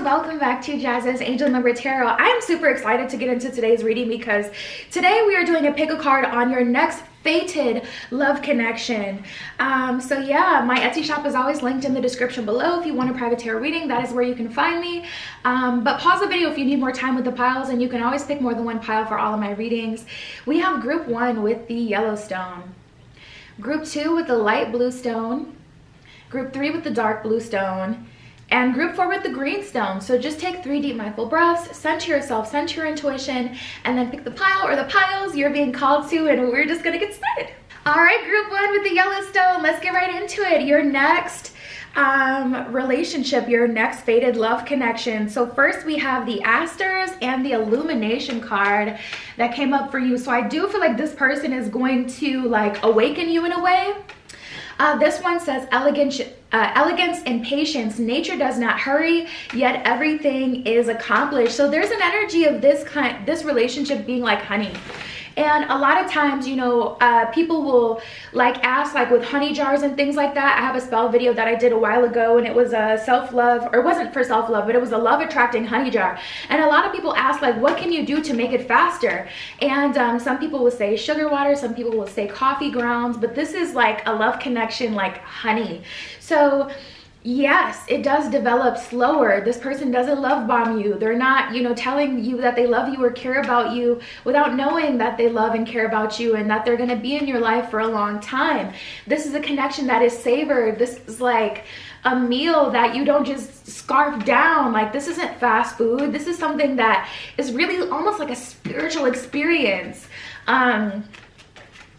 welcome back to Jazz's Angel Number Tarot. I am super excited to get into today's reading because today we are doing a pick a card on your next fated love connection. So yeah, my Etsy shop is always linked in the description below. If you want a private tarot reading, that is where you can find me. But pause the video if you need more time with the piles, and you can always pick more than one pile for all of my readings. We have group 1 with the yellow stone, group 2 with the light blue stone, group 3 with the dark blue stone, and group 4 with the green stone. So just take 3 deep mindful breaths, center yourself, center your intuition, and then pick the pile or the piles you're being called to, and we're just gonna get started. All right, group 1 with the yellow stone, let's get right into it. Your next relationship, your next fated love connection. So first we have the Asters and the Illumination card that came up for you. So I do feel like this person is going to like awaken you in a way. This one says elegance and patience. Nature does not hurry, yet everything is accomplished. So there's an energy of this relationship being like honey. And a lot of times, you know, people will like ask, like with honey jars and things like that. I have a spell video that I did a while ago, and it was a self-love, or it wasn't for self-love, but it was a love-attracting honey jar. And a lot of people ask, like, what can you do to make it faster? And some people will say sugar water, some people will say coffee grounds, but this is like a love connection like honey. So yes, it does develop slower. This person doesn't love bomb you. They're not, you know, telling you that they love you or care about you without knowing that they love and care about you and that they're going to be in your life for a long time. This is a connection that is savored. This is like a meal that you don't just scarf down. Like, this isn't fast food. This is something that is really almost like a spiritual experience.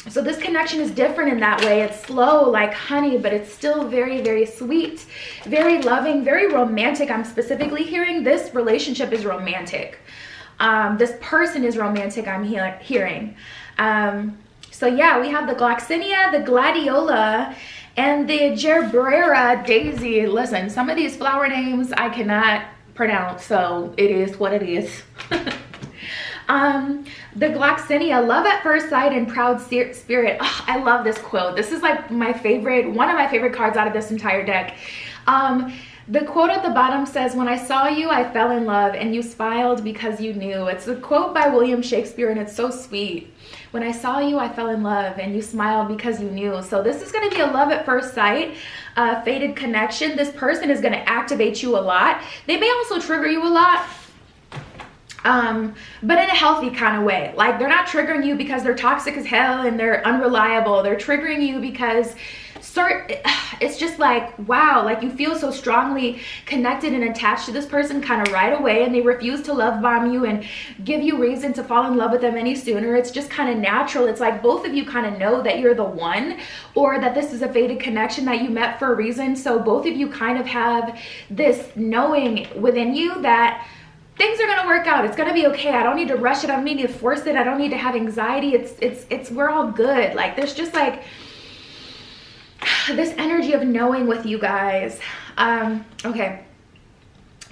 So this connection is different in that way. It's slow like honey, but it's still very, very sweet, very loving, very romantic. I'm specifically hearing this relationship is romantic. This person is romantic, I'm hearing. So yeah, we have the Gloxinia, the Gladiola, and the Gerberera Daisy. Listen, some of these flower names I cannot pronounce, so it is what it is. The Gloxinia, love at first sight and proud spirit. Oh, I love this quote. This is like my favorite, one of my favorite cards out of this entire deck. The quote at the bottom says, when I saw you, I fell in love and you smiled because you knew. It's a quote by William Shakespeare, and it's so sweet. When I saw you, I fell in love and you smiled because you knew. So this is going to be a love at first sight, fated connection. This person is going to activate you a lot. They may also trigger you a lot, but in a healthy kind of way. Like, they're not triggering you because they're toxic as hell and they're unreliable. They're triggering you because it's just like, wow, like you feel so strongly connected and attached to this person kind of right away, and they refuse to love bomb you and give you reason to fall in love with them any sooner. It's just kind of natural. It's like both of you kind of know that you're the one, or that this is a fated connection that you met for a reason. So both of you kind of have this knowing within you that things are going to work out. It's going to be okay. I don't need to rush it. I don't need to force it. I don't need to have anxiety. We're all good. Like, there's just like this energy of knowing with you guys. Okay.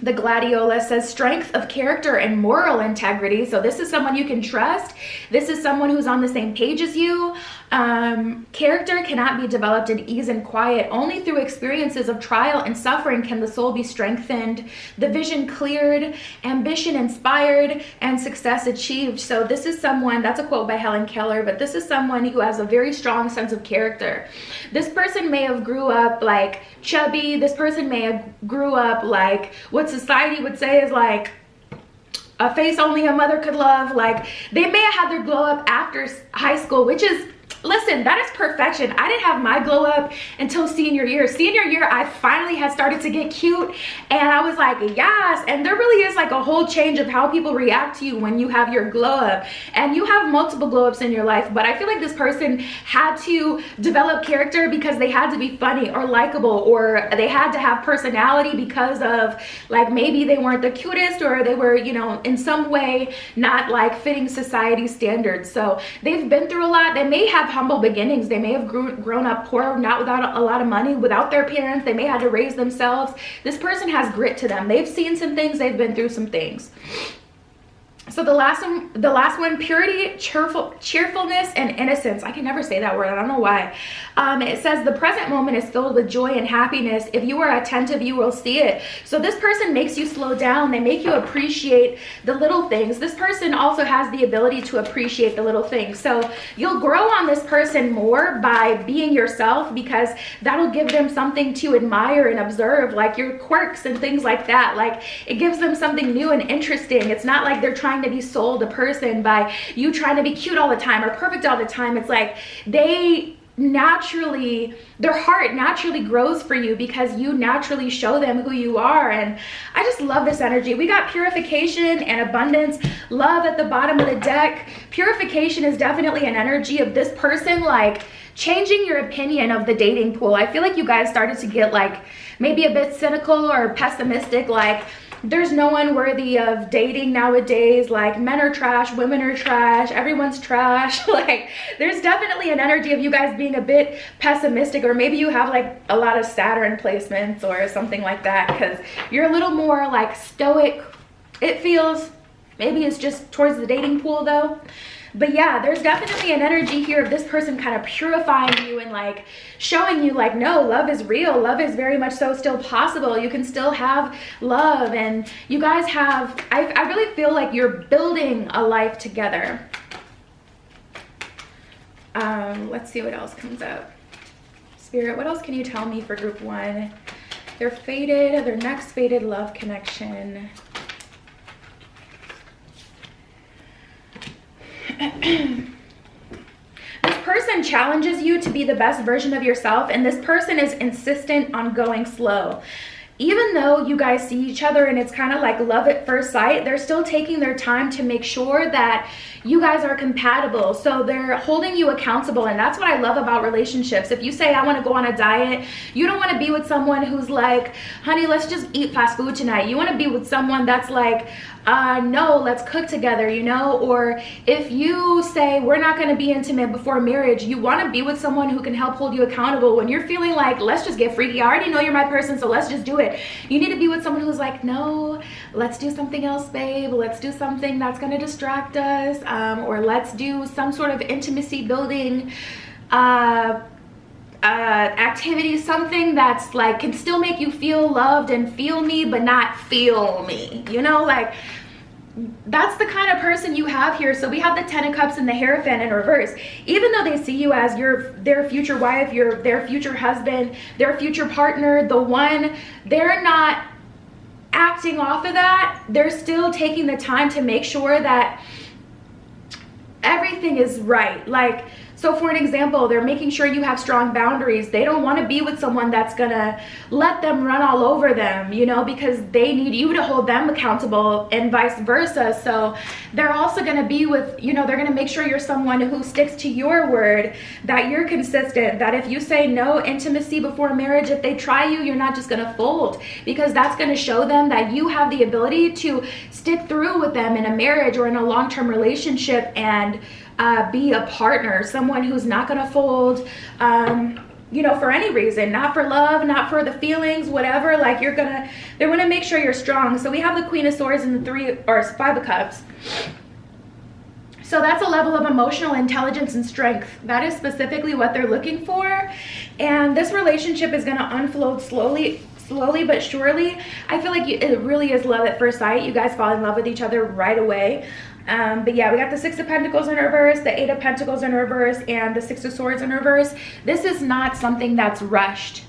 The Gladiola says strength of character and moral integrity. So this is someone you can trust. This is someone who's on the same page as you. Character cannot be developed in ease and quiet. Only through experiences of trial and suffering can the soul be strengthened, the vision cleared, ambition inspired, and success achieved. So this is someone, that's a quote by Helen Keller, but this is someone who has a very strong sense of character. This person may have grew up like chubby. This person may have grew up like what society would say is like a face only a mother could love. Like, they may have had their glow up after high school, which is, listen, that is perfection. I didn't have my glow up until senior year. Senior year, I finally had started to get cute, and I was like, yes. And there really is like a whole change of how people react to you when you have your glow up. And you have multiple glow ups in your life, but I feel like this person had to develop character because they had to be funny or likable, or they had to have personality because of, like, maybe they weren't the cutest, or they were, you know, in some way not like fitting society standards. So they've been through a lot. They may have humble beginnings. They may have grown up poor, not without a lot of money, without their parents. They may have had to raise themselves. This person has grit to them. They've seen some things. They've been through some things. So the last one, purity, cheerfulness, and innocence. I can never say that word. I don't know why. It says the present moment is filled with joy and happiness. If you are attentive, you will see it. So this person makes you slow down. They make you appreciate the little things. This person also has the ability to appreciate the little things. So you'll grow on this person more by being yourself, because that'll give them something to admire and observe, like your quirks and things like that. Like, it gives them something new and interesting. It's not like they're trying to be sold a person by you trying to be cute all the time or perfect all the time. It's like their heart naturally grows for you because you naturally show them who you are. And I just love this energy. We got purification and abundance, love at the bottom of the deck. Purification is definitely an energy of this person like changing your opinion of the dating pool. I feel like you guys started to get like maybe a bit cynical or pessimistic, like there's no one worthy of dating nowadays. Like, men are trash, women are trash, everyone's trash. Like, there's definitely an energy of you guys being a bit pessimistic, or maybe you have like a lot of Saturn placements or something like that, because you're a little more like stoic, it feels. Maybe it's just towards the dating pool though. But yeah, there's definitely an energy here of this person kind of purifying you and like showing you like, no, love is real. Love is very much so still possible. You can still have love, and you guys have, I really feel like you're building a life together. Let's see what else comes up. Spirit, what else can you tell me for group 1? They're fated, their next fated love connection. This person challenges you to be the best version of yourself, and this person is insistent on going slow. Even though you guys see each other and it's kind of like love at first sight, they're still taking their time to make sure that you guys are compatible. So they're holding you accountable, and that's what I love about relationships. If you say, I want to go on a diet, you don't want to be with someone who's like, honey, let's just eat fast food tonight. You want to be with someone that's like, no, let's cook together, you know? Or if you say, we're not going to be intimate before marriage, you want to be with someone who can help hold you accountable. When you're feeling like, let's just get freaky, I already know you're my person, so let's just do it. You need to be with someone who's like, no, let's do something else, babe. Let's do something that's going to distract us. Or let's do some sort of intimacy building activity, something that's like can still make you feel loved and feel me, but not feel me, you know? Like, that's the kind of person you have here. So we have the 10 of Cups and the Hierophant in reverse. Even though they see you as their future wife, their future husband, their future partner, the one, they're not acting off of that. They're still taking the time to make sure that everything is right. Like, so for an example, they're making sure you have strong boundaries. They don't want to be with someone that's gonna let them run all over them, you know, because they need you to hold them accountable and vice versa. So they're also gonna be with, you know, they're gonna make sure you're someone who sticks to your word, that you're consistent, that if you say no intimacy before marriage, if they try you, you're not just gonna fold, because that's gonna show them that you have the ability to stick through with them in a marriage or in a long-term relationship and be a partner, someone who's not gonna fold, you know, for any reason, not for love, not for the feelings, whatever. Like, they want to make sure you're strong. So we have the Queen of Swords and the 5 of Cups. So that's a level of emotional intelligence and strength. That is specifically what they're looking for. And this relationship is going to unfold slowly but surely. I feel like it really is love at first sight. You guys fall in love with each other right away. But yeah, we got the 6 of Pentacles in reverse, the 8 of Pentacles in reverse, and the 6 of Swords in reverse. This is not something that's rushed.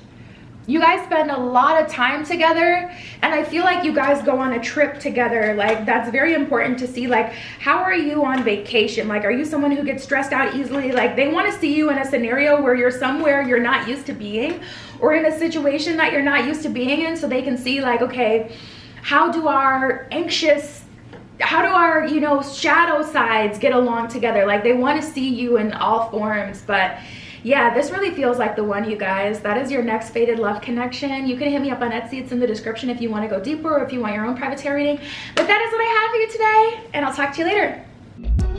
You guys spend a lot of time together, and I feel like you guys go on a trip together. Like, that's very important to see. Like, how are you on vacation? Like, are you someone who gets stressed out easily? Like, they want to see you in a scenario where you're somewhere you're not used to being, or in a situation that you're not used to being in, so they can see like, okay, how do our, you know, shadow sides get along together? Like, they want to see you in all forms. But yeah, this really feels like the one, you guys. That is your next fated love connection. You can hit me up on Etsy. It's in the description if you want to go deeper, or if you want your own private tarot reading. But that is what I have for you today, and I'll talk to you later.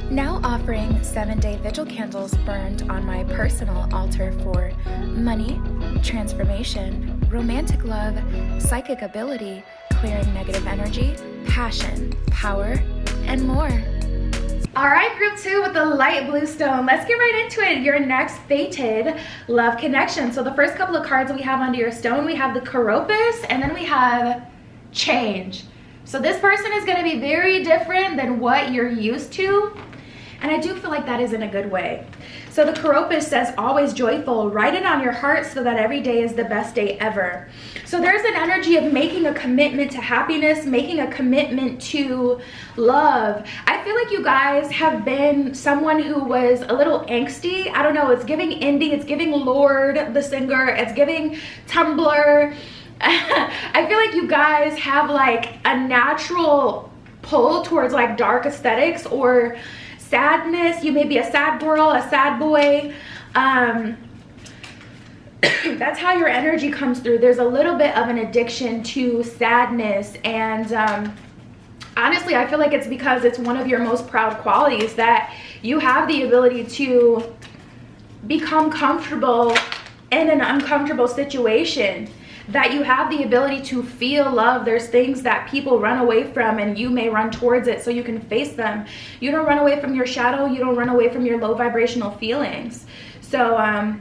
Now offering 7-day vigil candles burned on my personal altar for money, transformation, romantic love, psychic ability, clearing negative energy, passion, power, and more. All right, group 2 with the light blue stone. Let's get right into it. Your next fated love connection. So the first couple of cards we have under your stone, we have the Canopus, and then we have change. So this person is going to be very different than what you're used to. And I do feel like that is in a good way. So the Canopus says, always joyful. Write it on your heart so that every day is the best day ever. So there's an energy of making a commitment to happiness, making a commitment to love. I feel like you guys have been someone who was a little angsty. I don't know, it's giving indie, it's giving Lorde, the singer, it's giving Tumblr. I feel like you guys have like a natural pull towards like dark aesthetics or sadness. You may be a sad girl, a sad boy. That's how your energy comes through. There's a little bit of an addiction to sadness, and honestly, I feel like it's because it's one of your most proud qualities, that you have the ability to become comfortable in an uncomfortable situation, that you have the ability to feel love. There's things that people run away from and you may run towards it so you can face them. You don't run away from your shadow. You don't run away from your low vibrational feelings. So,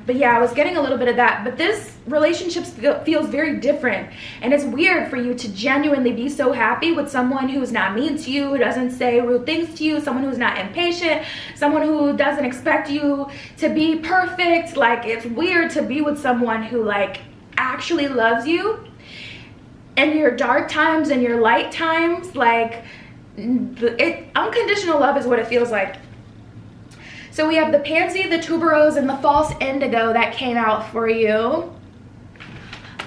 but yeah, I was getting a little bit of that. But this relationship feels very different. And it's weird for you to genuinely be so happy with someone who's not mean to you, who doesn't say rude things to you, someone who's not impatient, someone who doesn't expect you to be perfect. Like, it's weird to be with someone who like actually loves you in your dark times and your light times. Like, unconditional love is what it feels like. So we have the Pansy, the Tuberose, and the False Indigo that came out for you.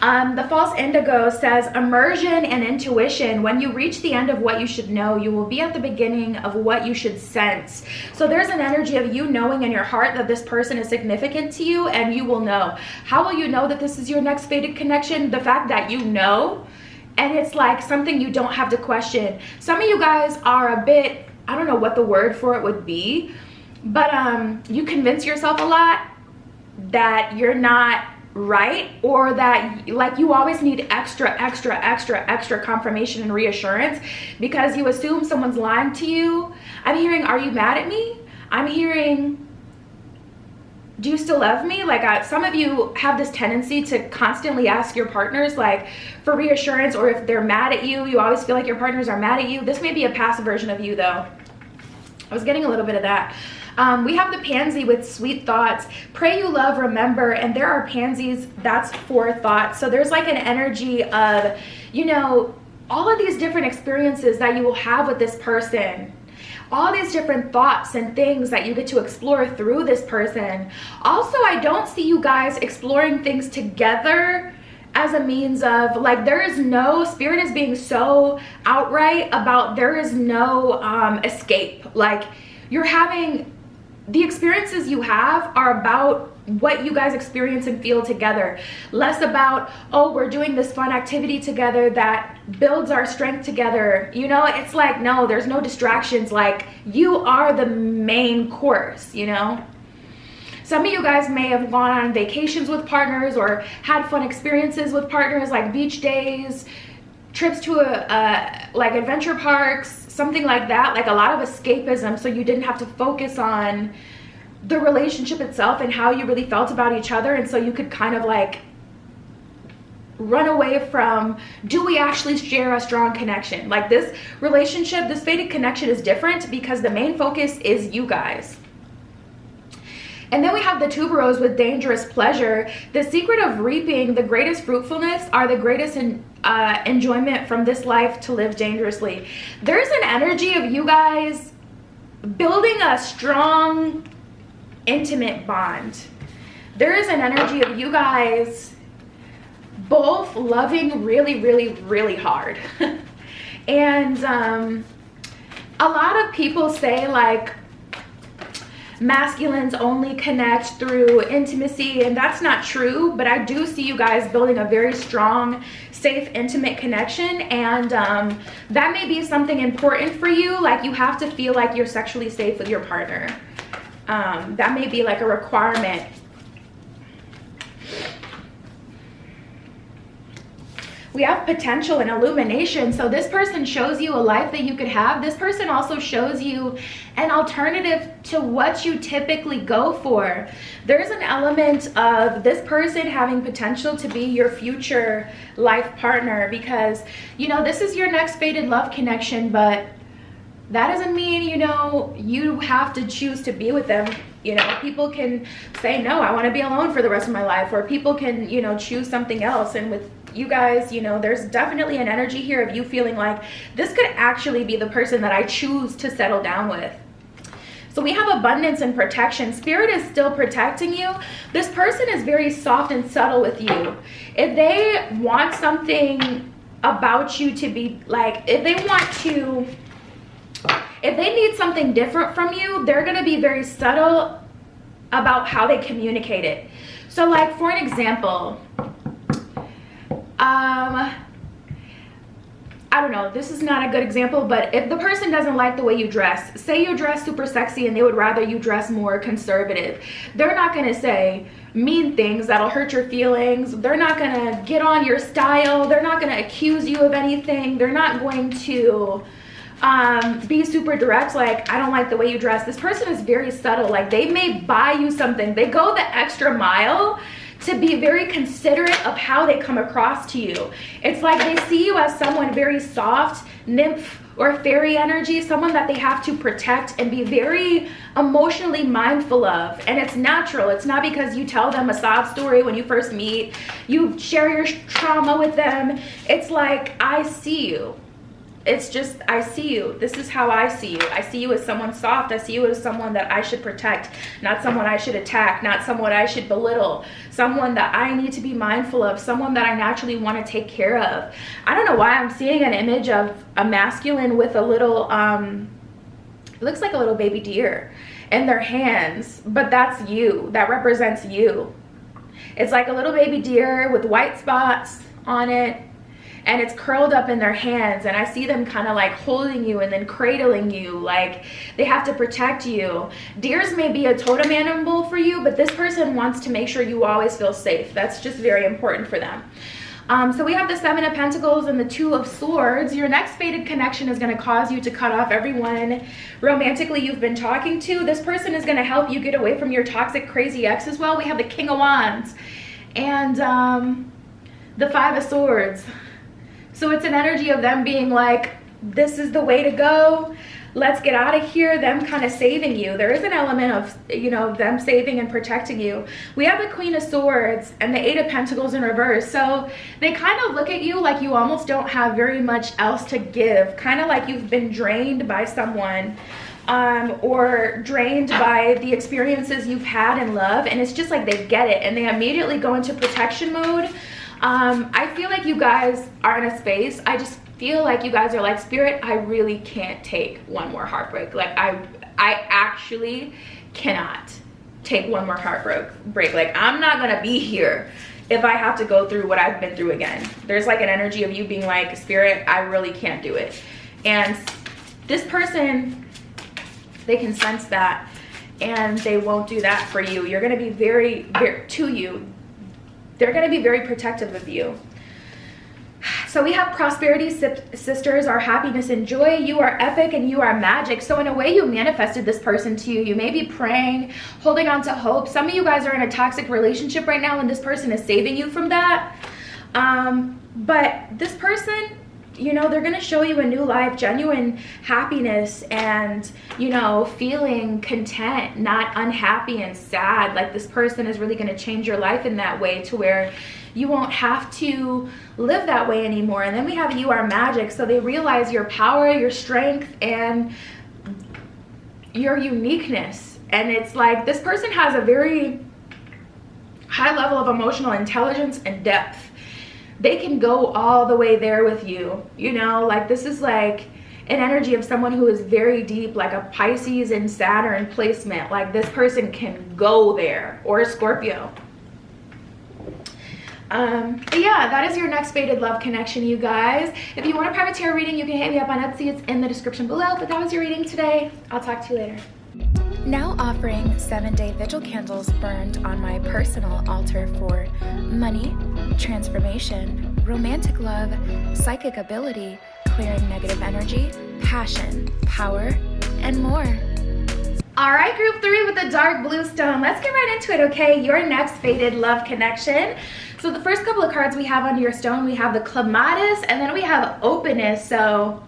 The False Indigo says, immersion and intuition. When you reach the end of what you should know, you will be at the beginning of what you should sense. So there's an energy of you knowing in your heart that this person is significant to you, and you will know. How will you know that this is your next fated connection? The fact that you know, and it's like something you don't have to question. Some of you guys are a bit, I don't know what the word for it would be, but you convince yourself a lot that you're not right, or that like you always need extra confirmation and reassurance because you assume someone's lying to you. I'm hearing, are you mad at me? I'm hearing, do you still love me? Like, some of you have this tendency to constantly ask your partners like for reassurance, or if they're mad at you, you always feel like your partners are mad at you. This may be a past version of you though. I was getting a little bit of that. We have the Pansy with sweet thoughts. Pray you love, remember, and there are pansies, that's for thoughts. So there's like an energy of, you know, all of these different experiences that you will have with this person. All these different thoughts and things that you get to explore through this person. Also, I don't see you guys exploring things together as a means of, like, there is no, Spirit is being so outright about there is no escape. Like, you're having, the experiences you have are about what you guys experience and feel together. Less about, oh, we're doing this fun activity together that builds our strength together. You know, it's like, no, there's no distractions. Like, you are the main course, you know? Some of you guys may have gone on vacations with partners or had fun experiences with partners, like beach days, trips to like adventure parks, something like that. Like a lot of escapism, so you didn't have to focus on the relationship itself and how you really felt about each other, and so you could kind of like run away from, do we actually share a strong connection? Like, this relationship, this fated connection is different because the main focus is you guys. And then we have the Tuberose with dangerous pleasure. The secret of reaping the greatest fruitfulness are the greatest enjoyment from this life to live dangerously. There's an energy of you guys building a strong, intimate bond. There is an energy of you guys both loving really hard. And a lot of people say like masculines only connect through intimacy, and that's not true, but I do see you guys building a very strong, safe, intimate connection, and that may be something important for you. Like, you have to feel like you're sexually safe with your partner. That may be like a requirement. We have potential and illumination. So this person shows you a life that you could have. This person also shows you an alternative to what you typically go for. There's an element of this person having potential to be your future life partner, because, you know, this is your next fated love connection, but that doesn't mean, you know, you have to choose to be with them. You know, people can say, no, I want to be alone for the rest of my life, or people can, you know, choose something else. And with you guys, you know, there's definitely an energy here of you feeling like this could actually be the person that I choose to settle down with. So we have abundance and protection. Spirit is still protecting you. This person is very soft and subtle with you. If they want something about you to be like, if they need something different from you, they're going to be very subtle about how they communicate it. So like, for an example, I don't know, this is not a good example, but if the person doesn't like the way you dress, say you dress super sexy and they would rather you dress more conservative, they're not going to say mean things that'll hurt your feelings. They're not going to get on your style. They're not going to accuse you of anything. They're not going to be super direct, like, I don't like the way you dress. This person is very subtle. Like, they may buy you something. They go the extra mile to be very considerate of how they come across to you. It's like they see you as someone very soft, nymph or fairy energy, someone that they have to protect and be very emotionally mindful of. And it's natural. It's not because you tell them a sob story when you first meet, you share your trauma with them. It's like, I see you. It's just, I see you. This is how I see you. I see you as someone soft. I see you as someone that I should protect, not someone I should attack, not someone I should belittle, someone that I need to be mindful of, someone that I naturally want to take care of. I don't know why I'm seeing an image of a masculine with a little, it looks like a little baby deer in their hands, but that's you. That represents you. It's like a little baby deer with white spots on it, and it's curled up in their hands, and I see them kind of like holding you and then cradling you, like they have to protect you. Deers may be a totem animal for you, but this person wants to make sure you always feel safe. That's just very important for them. So we have the Seven of Pentacles and the Two of Swords. Your next fated connection is going to cause you to cut off everyone romantically you've been talking to. This person is going to help you get away from your toxic, crazy ex as well. We have the King of Wands and the Five of Swords. So it's an energy of them being like, this is the way to go. Let's get out of here. Them kind of saving you. There is an element of, you know, them saving and protecting you. We have the Queen of Swords and the Eight of Pentacles in reverse. So they kind of look at you like you almost don't have very much else to give. Kind of like you've been drained by someone. Or drained by the experiences you've had in love. And it's just like they get it. And they immediately go into protection mode. I feel like you guys are in a space, I just feel like you guys are like, Spirit, I really can't take one more heartbreak. Like I actually cannot take one more heartbreak. Like, I'm not gonna be here if I have to go through what I've been through again. There's like an energy of you being like, Spirit, I really can't do it. And this person, they can sense that, and they won't do that for you. You're gonna be very to you. They're going to be very protective of you. So we have prosperity sisters, our happiness and joy. You are epic and you are magic. So in a way, you manifested this person to you. You may be praying, holding on to hope. Some of you guys are in a toxic relationship right now, and this person is saving you from that. But this person, you know, they're going to show you a new life, genuine happiness, and, you know, feeling content, not unhappy and sad. Like, this person is really going to change your life in that way to where you won't have to live that way anymore. And then we have you are magic. So they realize your power, your strength, and your uniqueness. And it's like this person has a very high level of emotional intelligence and depth. They can go all the way there with you, you know, like this is like an energy of someone who is very deep, like a Pisces and Saturn placement. Like this person can go there, or a Scorpio. But yeah, that is your next fated love connection, you guys. If you want a private tarot reading, you can hit me up on Etsy. It's in the description below. But that was your reading today. I'll talk to you later. Now offering 7-day vigil candles burned on my personal altar for money, transformation, romantic love, psychic ability, clearing negative energy, passion, power, and more. All right, group 3 with the dark blue stone. Let's get right into it, okay? Your next fated love connection. So the first couple of cards we have under your stone, we have the clematis, and then we have openness. So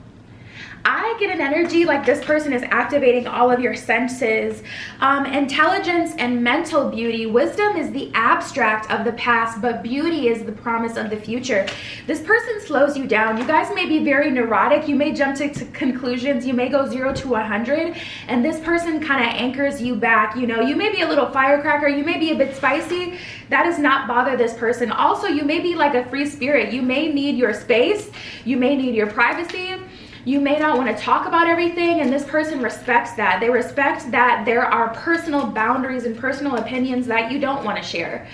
I get an energy like this person is activating all of your senses. Intelligence and mental beauty. Wisdom is the abstract of the past, but beauty is the promise of the future. This person slows you down. You guys may be very neurotic. You may jump to conclusions. You may go 0 to 100, and this person kind of anchors you back. You know, you may be a little firecracker. You may be a bit spicy. That does not bother this person. Also, you may be like a free spirit. You may need your space. You may need your privacy. You may not want to talk about everything, and this person respects that. They respect that there are personal boundaries and personal opinions that you don't want to share.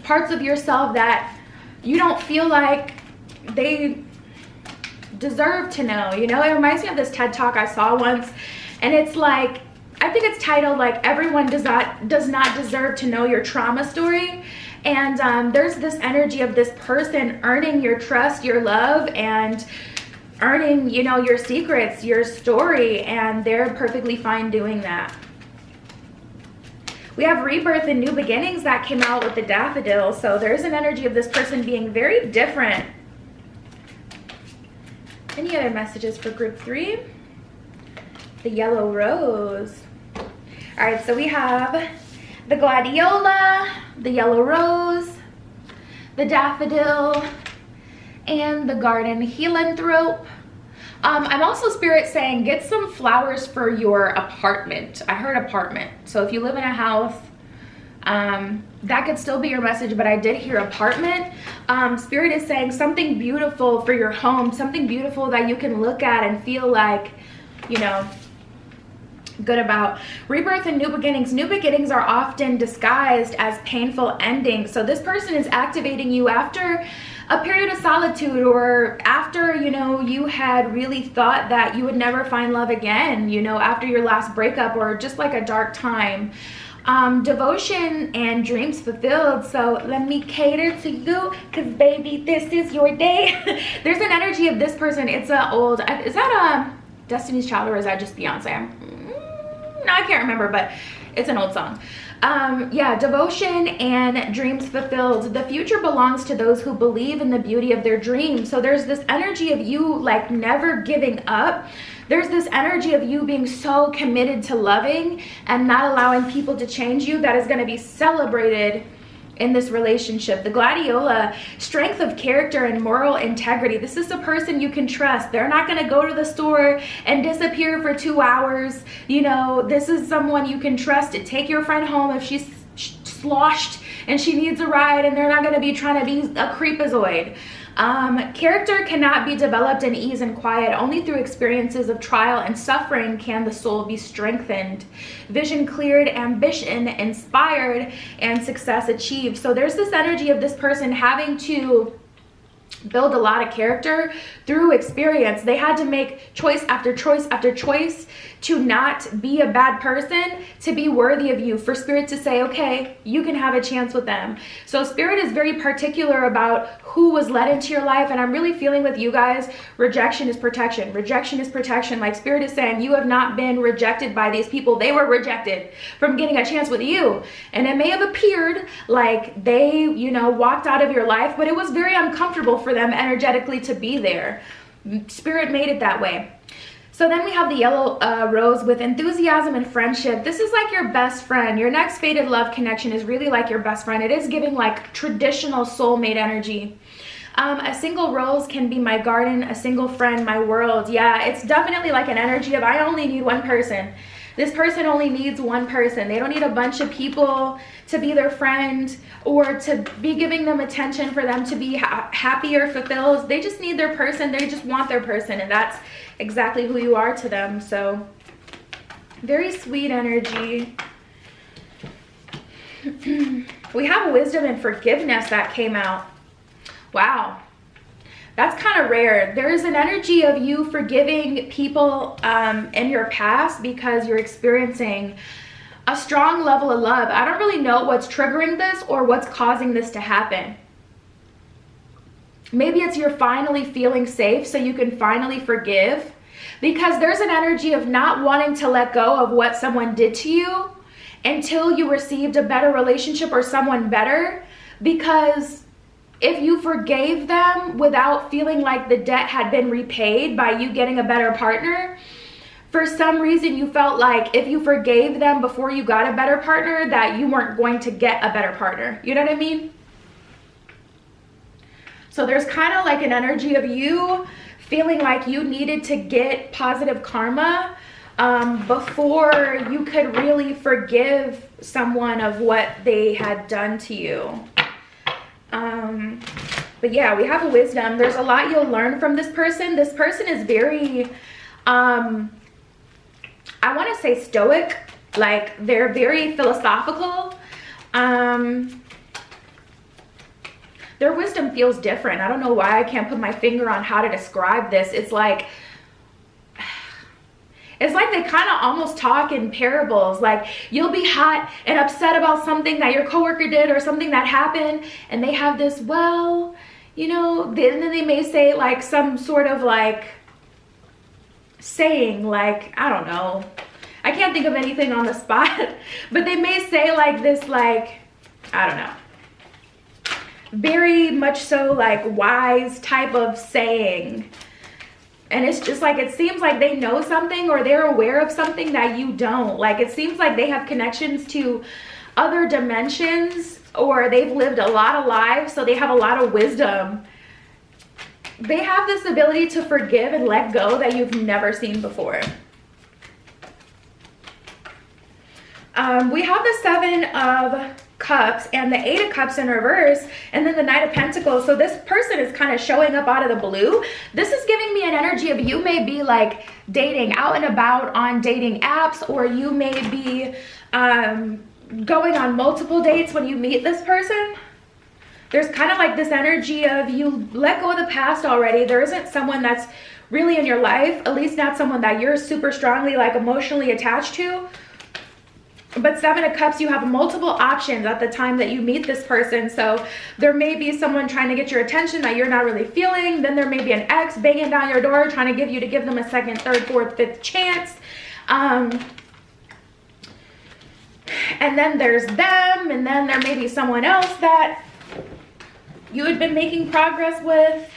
Parts of yourself that you don't feel like they deserve to know. You know, it reminds me of this TED Talk I saw once, and it's like, I think it's titled like, everyone does not deserve to know your trauma story. And there's this energy of this person earning your trust, your love, and earning, you know, your secrets, your story, and they're perfectly fine doing that. We have rebirth and new beginnings that came out with the daffodil. So there's an energy of this person being very different. Any other messages for group 3? The yellow rose. All right, so we have the gladiola, the yellow rose, the daffodil, and the garden helanthrope. I'm also spirit saying get some flowers for your apartment. I heard apartment. So if you live in a house, that could still be your message, but I did hear apartment. Spirit is saying something beautiful for your home, something beautiful that you can look at and feel like, you know, good about. Rebirth and new beginnings. New beginnings are often disguised as painful endings. So this person is activating you after a period of solitude, or after, you know, you had really thought that you would never find love again, you know, after your last breakup, or just like a dark time. Devotion and dreams fulfilled. So let me cater to you, because baby, this is your day. There's an energy of this person. It's a old, is that a Destiny's Child, or is that just Beyonce? No, I can't remember, but it's an old song. Yeah, devotion and dreams fulfilled. The future belongs to those who believe in the beauty of their dreams. So there's this energy of you like never giving up. There's this energy of you being so committed to loving and not allowing people to change you that is going to be celebrated in this relationship. The gladiola, strength of character and moral integrity. This is a person you can trust. They're not going to go to the store and disappear for 2 hours. You know, this is someone you can trust to take your friend home if she's sloshed and she needs a ride, and they're not going to be trying to be a creepazoid. Character cannot be developed in ease and quiet. Only through experiences of trial and suffering can the soul be strengthened. Vision cleared, ambition inspired, and success achieved. So there's this energy of this person having to build a lot of character through experience. They had to make choice after choice after choice to not be a bad person, to be worthy of you, for spirit to say, okay, you can have a chance with them. So spirit is very particular about who was led into your life, and I'm really feeling with you guys, rejection is protection. Rejection is protection. Like spirit is saying, you have not been rejected by these people. They were rejected from getting a chance with you. And it may have appeared like they, you know, walked out of your life, but it was very uncomfortable for them energetically to be there. Spirit made it that way. So then we have the yellow rose with enthusiasm and friendship. This is like your best friend. Your next fated love connection is really like your best friend. It is giving like traditional soulmate energy. A single rose can be my garden, a single friend, my world. Yeah, it's definitely like an energy of I only need one person. This person only needs one person. They don't need a bunch of people to be their friend or to be giving them attention for them to be happy or fulfilled. They just need their person. They just want their person, and that's exactly who you are to them. So very sweet energy. We have wisdom and forgiveness that came out. Wow. That's kind of rare. There is an energy of you forgiving people in your past because you're experiencing a strong level of love. I don't really know what's triggering this or what's causing this to happen. Maybe it's you're finally feeling safe so you can finally forgive, because there's an energy of not wanting to let go of what someone did to you until you received a better relationship or someone better. Because if you forgave them without feeling like the debt had been repaid by you getting a better partner, for some reason you felt like if you forgave them before you got a better partner, that you weren't going to get a better partner. You know what I mean? So there's kind of like an energy of you feeling like you needed to get positive karma before you could really forgive someone of what they had done to you. But yeah, we have a wisdom. There's a lot you'll learn from this person. This person is very, I want to say stoic. Like, they're very philosophical. Their wisdom feels different. I don't know why I can't put my finger on how to describe this. It's like they kind of almost talk in parables. Like, you'll be hot and upset about something that your coworker did or something that happened, and they have this, well, you know, and then they may say like some sort of like saying, like, I don't know, I can't think of anything on the spot, but they may say like this, like, I don't know, very much so like wise type of saying. And it's just like, it seems like they know something or they're aware of something that you don't. Like, it seems like they have connections to other dimensions, or they've lived a lot of lives, so they have a lot of wisdom. They have this ability to forgive and let go that you've never seen before. We have the Seven of Cups and the Eight of Cups in reverse, and then the Knight of Pentacles. So this person is kind of showing up out of the blue. This is giving me an energy of you may be like dating out and about on dating apps, or you may be going on multiple dates when you meet this person. There's kind of like this energy of you let go of the past already. There isn't someone that's really in your life, at least not someone that you're super strongly like emotionally attached to. But Seven of Cups, you have multiple options at the time that you meet this person. So there may be someone trying to get your attention that you're not really feeling. Then there may be an ex banging down your door trying to get you to give them a second, third, fourth, fifth chance. And then there's them, and then there may be someone else that you had been making progress with.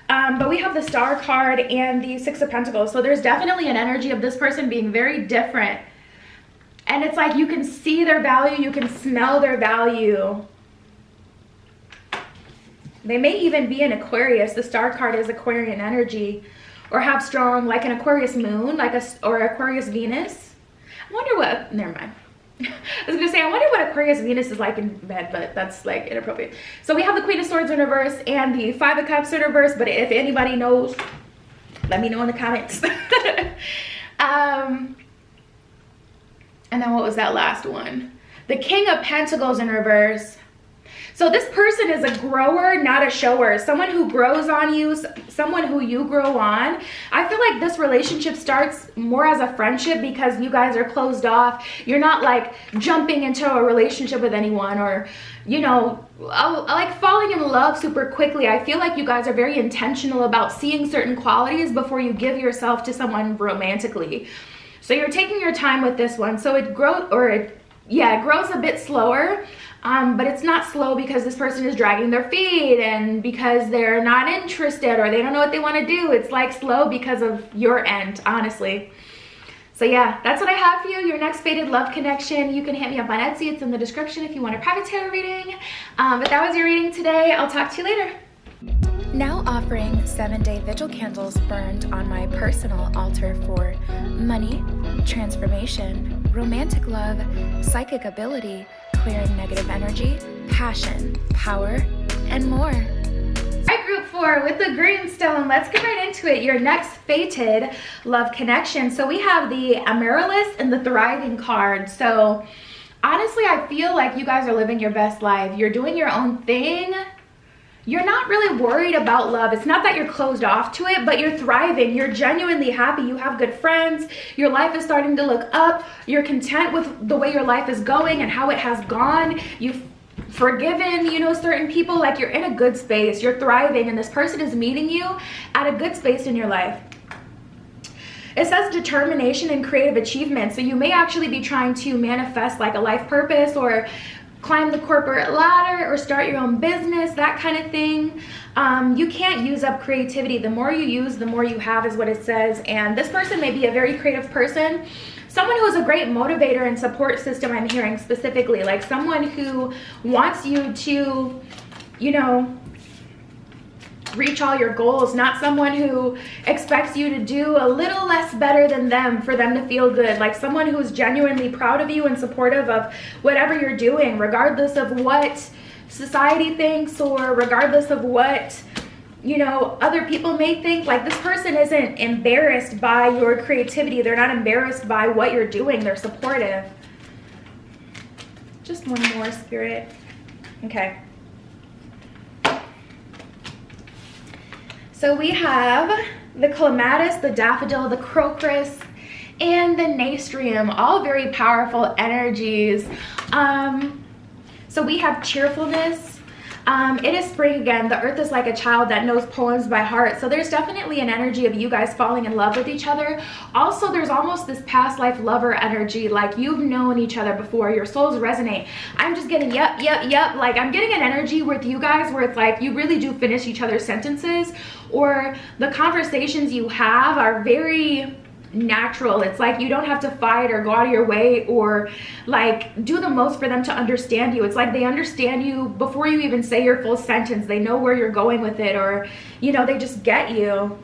But we have the Star card and the Six of Pentacles. So there's definitely an energy of this person being very different. And it's like you can see their value, you can smell their value. They may even be an Aquarius. The Star card is Aquarian energy, or have strong, like an Aquarius moon, like or Aquarius Venus. I wonder what, never mind. I was gonna say, I wonder what Aquarius Venus is like in bed, but that's like inappropriate. So we have the Queen of Swords in reverse and the Five of Cups in reverse, but if anybody knows, let me know in the comments. And then what was that last one? The King of Pentacles in reverse. So this person is a grower, not a shower. Someone who grows on you, someone who you grow on. I feel like this relationship starts more as a friendship because you guys are closed off. You're not like jumping into a relationship with anyone, or, you know, like falling in love super quickly. I feel like you guys are very intentional about seeing certain qualities before you give yourself to someone romantically. So you're taking your time with this one. So it grows, it grows a bit slower, but it's not slow because this person is dragging their feet and because they're not interested or they don't know what they want to do. It's like slow because of your end, honestly. So yeah, that's what I have for you. Your next fated love connection. You can hit me up on Etsy. It's in the description if you want a private tarot reading. But that was your reading today. I'll talk to you later. Now offering 7-day vigil candles burned on my personal altar for money, transformation, romantic love, psychic ability, clearing negative energy, passion, power, and more. Alright, group 4 with the greenstone. Let's get right into it. Your next fated love connection. So we have the Amaryllis and the Thriving card. So honestly, I feel like you guys are living your best life. You're doing your own thing. You're not really worried about love. It's not that you're closed off to it, but you're thriving. You're genuinely happy. You have good friends. Your life is starting to look up. You're content with the way your life is going and how it has gone. You forgiven, you know, certain people. Like you're in a good space, you're thriving, and this person is meeting you at a good space in your life. It says determination and creative achievement. So you may actually be trying to manifest like a life purpose, or climb the corporate ladder, or start your own business, that kind of thing. You can't use up creativity. The more you use, the more you have, is what it says. And this person may be a very creative person. Someone who's a great motivator and support system, I'm hearing specifically. Like someone who wants you to, you know, reach all your goals, not someone who expects you to do a little less better than them for them to feel good. Like someone who's genuinely proud of you and supportive of whatever you're doing, regardless of what society thinks, or regardless of what, you know, other people may think. Like this person isn't embarrassed by your creativity. They're not embarrassed by what you're doing. They're supportive. Just one more, Spirit. Okay. So we have the clematis, the daffodil, the crocus, and the nasturtium, all very powerful energies. So we have cheerfulness. It is spring again. The earth is like a child that knows poems by heart. So there's definitely an energy of you guys falling in love with each other. Also, there's almost this past life lover energy. Like you've known each other before. Your souls resonate. I'm just getting yep. Like I'm getting an energy with you guys where it's like you really do finish each other's sentences, or the conversations you have are very natural. It's like you don't have to fight or go out of your way or like do the most for them to understand you. It's like they understand you before you even say your full sentence. They know where you're going with it, or you know, they just get you.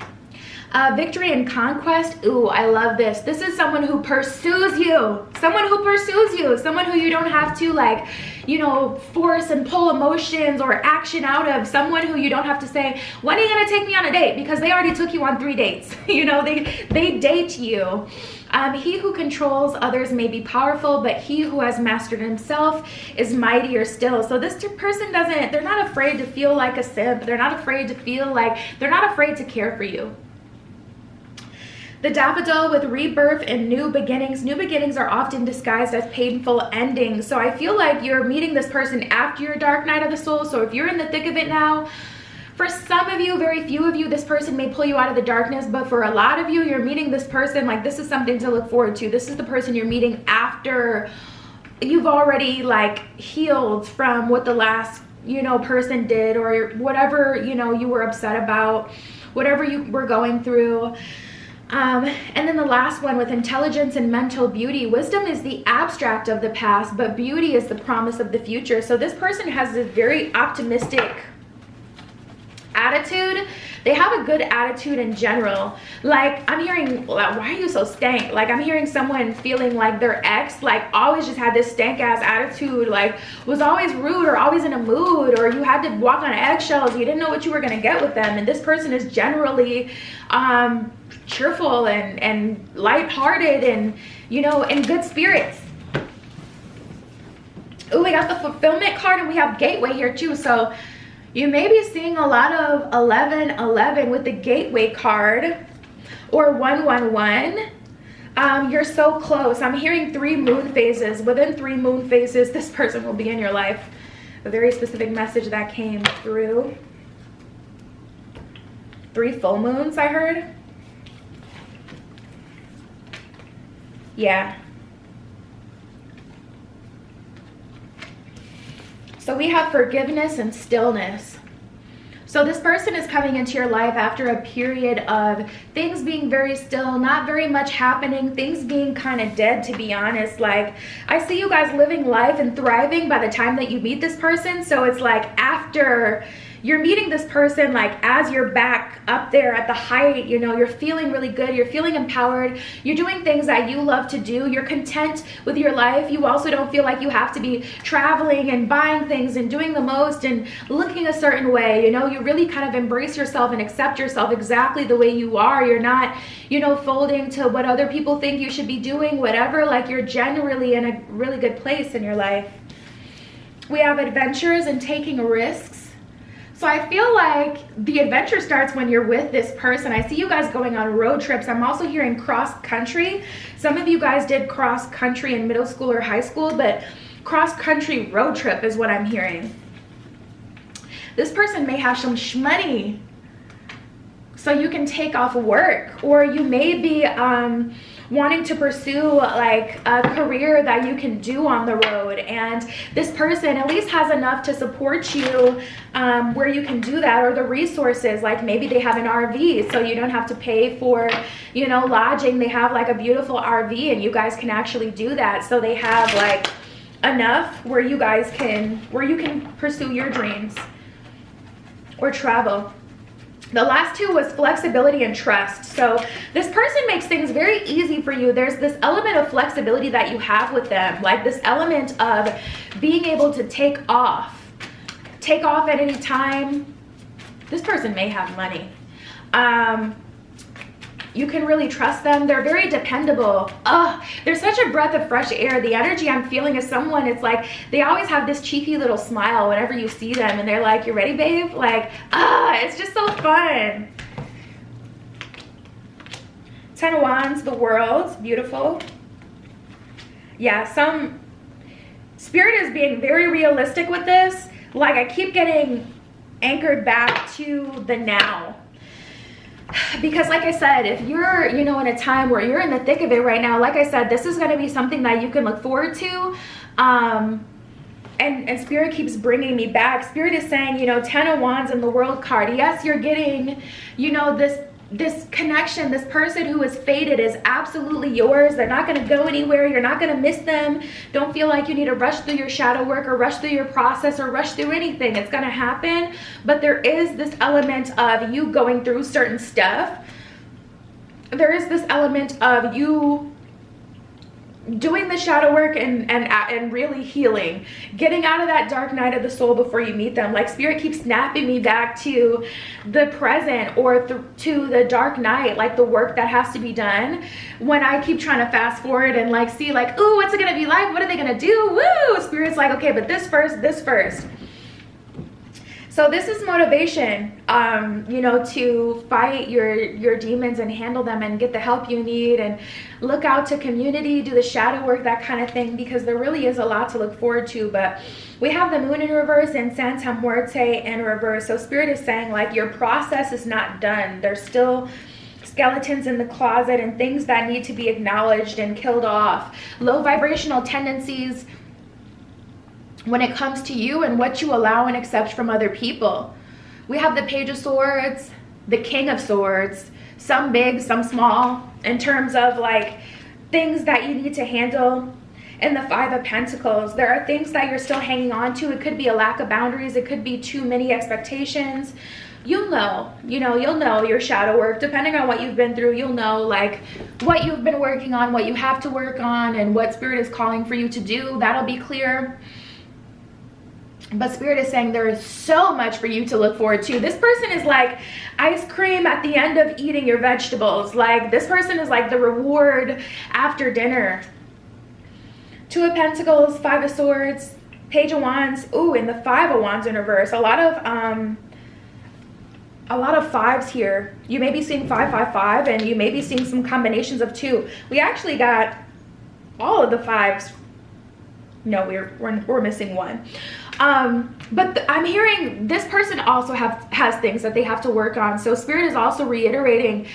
Victory and conquest. Ooh, I love this. This is someone who pursues you. Someone who pursues you. Someone who you don't have to like, you know, force and pull emotions or action out of. Someone who you don't have to say, when are you gonna take me on a date? Because they already took you on 3 dates. You know, they date you. He who controls others may be powerful, but he who has mastered himself is mightier still. So this person they're not afraid to feel like a simp. They're not afraid to feel like, they're not afraid to care for you. The daffodil with rebirth and new beginnings. New beginnings are often disguised as painful endings. So I feel like you're meeting this person after your dark night of the soul. So if you're in the thick of it now, for some of you, very few of you, this person may pull you out of the darkness. But for a lot of you, you're meeting this person. Like this is something to look forward to. This is the person you're meeting after you've already like healed from what the last, you know, person did, or whatever, you know, you were upset about, whatever you were going through. And then the last one with intelligence and mental beauty. Wisdom is the abstract of the past, but beauty is the promise of the future. So this person has this very optimistic attitude. They have a good attitude in general. Like I'm hearing, why are you so stank? Like I'm hearing someone feeling like their ex like always just had this stank ass attitude, like was always rude or always in a mood, or you had to walk on eggshells. You didn't know what you were gonna get with them. And this person is generally cheerful and lighthearted and, you know, in good spirits. Oh, we got the fulfillment card, and we have gateway here too. So you may be seeing a lot of 1111 with the gateway card, or 111. You're so close. I'm hearing 3 moon phases. Within 3 moon phases, this person will be in your life. A very specific message that came through. 3 full moons, I heard. Yeah. So we have forgiveness and stillness. So this person is coming into your life after a period of things being very still, not very much happening, things being kind of dead, to be honest. Like I see you guys living life and thriving by the time that you meet this person. So it's like after you're meeting this person, like as you're back up there at the height, you know, you're feeling really good, you're feeling empowered, you're doing things that you love to do, you're content with your life. You also don't feel like you have to be traveling and buying things and doing the most and looking a certain way. You know, you really kind of embrace yourself and accept yourself exactly the way you are. You're not, you know, folding to what other people think you should be doing, whatever. Like you're generally in a really good place in your life. We have adventures and taking risks. So I feel like the adventure starts when you're with this person. I see you guys going on road trips. I'm also hearing cross country. Some of you guys did cross country in middle school or high school, but cross-country road trip is what I'm hearing. This person may have some shmoney, so you can take off work, or you may be wanting to pursue like a career that you can do on the road, and this person at least has enough to support you where you can do that, or the resources, like maybe they have an RV so you don't have to pay for, you know, lodging. They have like a beautiful RV and you guys can actually do that, so they have like enough where you guys can, where you can pursue your dreams or travel. The last two was flexibility and trust. So this person makes things very easy for you. There's this element of flexibility that you have with them, like this element of being able to take off at any time. This person may have money. You can really trust them. They're very dependable. They're such a breath of fresh air. The energy I'm feeling is someone, it's like they always have this cheeky little smile whenever you see them, and they're like, you ready, babe? Like, it's just so fun. 10 of Wands, the World, beautiful. Yeah, some Spirit is being very realistic with this. Like, I keep getting anchored back to the now. Because like I said, if you're, you know, in a time where you're in the thick of it right now, like I said, this is going to be something that you can look forward to. And Spirit keeps bringing me back. Spirit is saying, you know, 10 of Wands and the World card. Yes, you're getting, you know, this connection, this person who is fated is absolutely yours. They're not going to go anywhere. You're not going to miss them. Don't feel like you need to rush through your shadow work or rush through your process or rush through anything. It's going to happen. But there is this element of you going through certain stuff. There is this element of you doing the shadow work and really healing, getting out of that dark night of the soul before you meet them. Like Spirit keeps snapping me back to the present, or to the dark night, like the work that has to be done. When I keep trying to fast forward and like see like, ooh, what's it gonna be like? What are they gonna do? Woo! Spirit's like, okay, but this first, this first. So this is motivation, you know, to fight your demons and handle them and get the help you need, and look out to community, do the shadow work, that kind of thing, because there really is a lot to look forward to. But we have the Moon in reverse and Santa Muerte in reverse. So Spirit is saying like your process is not done. There's still skeletons in the closet and things that need to be acknowledged and killed off. Low vibrational tendencies when it comes to you and what you allow and accept from other people. We have the Page of Swords, the King of Swords, some big, some small, in terms of like things that you need to handle. And the Five of Pentacles, there are things that you're still hanging on to. It could be a lack of boundaries. It could be too many expectations. You'll know, you know, you'll know your shadow work, depending on what you've been through. You'll know like what you've been working on, what you have to work on, and what Spirit is calling for you to do. That'll be clear. But Spirit is saying there is so much for you to look forward to. This person is like ice cream at the end of eating your vegetables. Like this person is like the reward after dinner. Two of Pentacles, Five of Swords, Page of Wands. Ooh, and the Five of Wands in reverse. A lot of fives here. You may be seeing 555, and you may be seeing some combinations of two. We actually got all of the fives. No, we're missing one. But I'm hearing this person also has things that they have to work on. So Spirit is also reiterating,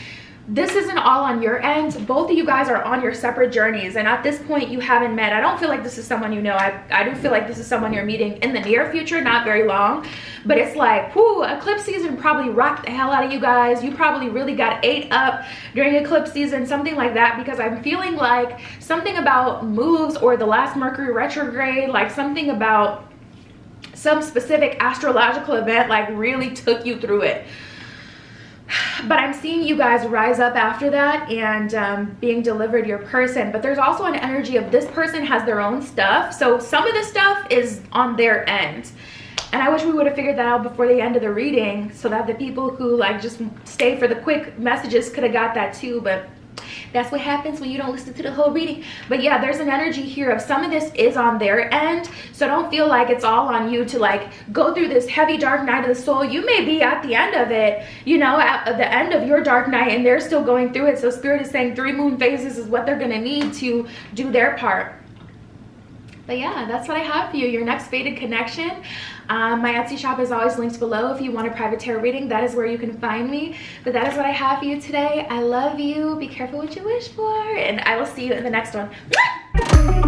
this isn't all on your end. Both of you guys are on your separate journeys, and at this point you haven't met. I don't feel like this is someone you know. I do feel like this is someone you're meeting in the near future, not very long. But it's like, whoo, eclipse season probably rocked the hell out of you guys. You probably really got ate up during eclipse season, something like that, because I'm feeling like something about moves or the last Mercury retrograde, like something about some specific astrological event like really took you through it. But I'm seeing you guys rise up after that and being delivered your person. But there's also an energy of this person has their own stuff. So some of this stuff is on their end. And I wish we would have figured that out before the end of the reading, so that the people who like just stay for the quick messages could have got that too. But that's what happens when you don't listen to the whole reading. But yeah, there's an energy here of some of this is on their end. So don't feel like it's all on you to like go through this heavy dark night of the soul. You may be at the end of it, you know, at the end of your dark night, and they're still going through it. So Spirit is saying 3 moon phases is what they're going to need to do their part. But yeah, that's what I have for you, your next fated connection. My Etsy shop is always linked below. If you want a private tarot reading, that is where you can find me. But that is what I have for you today. I love you. Be careful what you wish for, and I will see you in the next one.